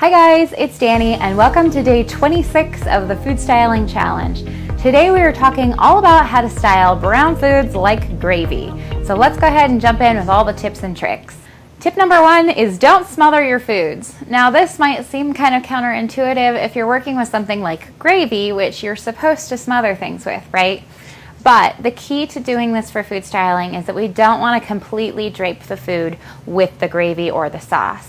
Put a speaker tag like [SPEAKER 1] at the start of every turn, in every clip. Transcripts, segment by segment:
[SPEAKER 1] Hi guys, it's Danny and welcome to day 26 of the Food Styling Challenge. Today we are talking all about how to style brown foods like gravy. So let's go ahead and jump in with all the tips and tricks. Tip number one is don't smother your foods. Now this might seem kind of counterintuitive if you're working with something like gravy, which you're supposed to smother things with, right? But the key to doing this for food styling is that we don't want to completely drape the food with the gravy or the sauce.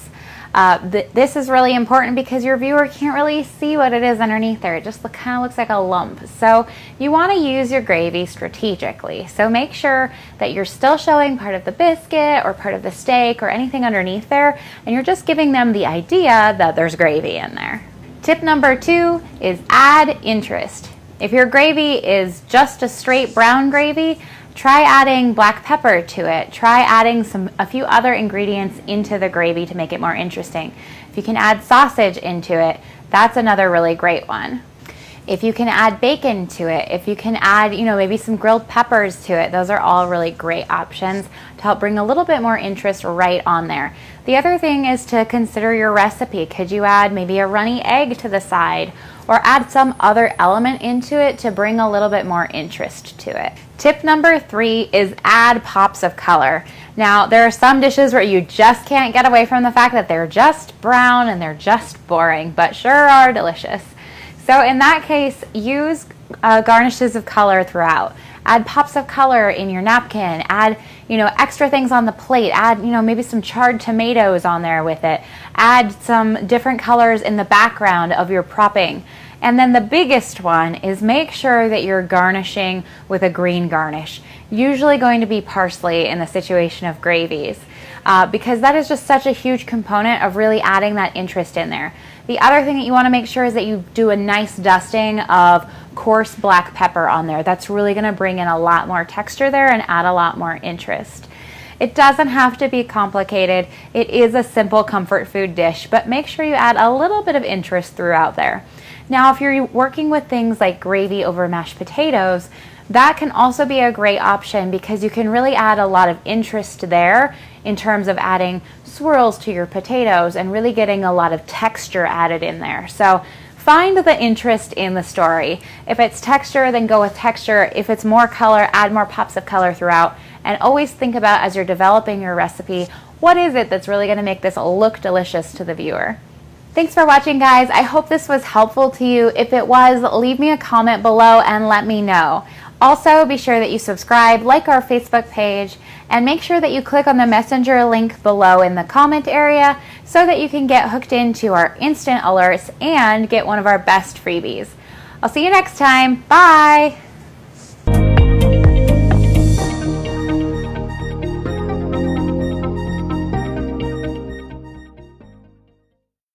[SPEAKER 1] This is really important because your viewer can't really see what it is underneath there. It just kind of looks like a lump. So you want to use your gravy strategically. So make sure that you're still showing part of the biscuit or part of the steak or anything underneath there, and you're just giving them the idea that there's gravy in there. Tip number two is add interest. If your gravy is just a straight brown gravy, try adding black pepper to it. Try adding a few other ingredients into the gravy to make it more interesting. If you can add sausage into it, that's another really great one. If you can add bacon to it, if you can add, maybe some grilled peppers to it, those are all really great options to help bring a little bit more interest right on there. The other thing is to consider your recipe. Could you add maybe a runny egg to the side or add some other element into it to bring a little bit more interest to it? Tip number three is add pops of color. Now, there are some dishes where you just can't get away from the fact that they're just brown and they're just boring, but sure are delicious. So in that case, use garnishes of color throughout. Add pops of color in your napkin. Add, extra things on the plate. Add, maybe some charred tomatoes on there with it. Add some different colors in the background of your propping. And then the biggest one is make sure that you're garnishing with a green garnish. Usually going to be parsley in the situation of gravies, because that is just such a huge component of really adding that interest in there. The other thing that you want to make sure is that you do a nice dusting of coarse black pepper on there. That's really going to bring in a lot more texture there and add a lot more interest. It doesn't have to be complicated. It is a simple comfort food dish, but make sure you add a little bit of interest throughout there. Now, if you're working with things like gravy over mashed potatoes, that can also be a great option because you can really add a lot of interest there in terms of adding swirls to your potatoes and really getting a lot of texture added in there. So find the interest in the story. If it's texture, then go with texture. If it's more color, add more pops of color throughout. And always think about, as you're developing your recipe, what is it that's really going to make this look delicious to the viewer? Thanks for watching, guys. I hope this was helpful to you. If it was, leave me a comment below and let me know. Also, be sure that you subscribe, like our Facebook page, and make sure that you click on the messenger link below in the comment area so that you can get hooked into our instant alerts and get one of our best freebies. I'll see you next time. Bye!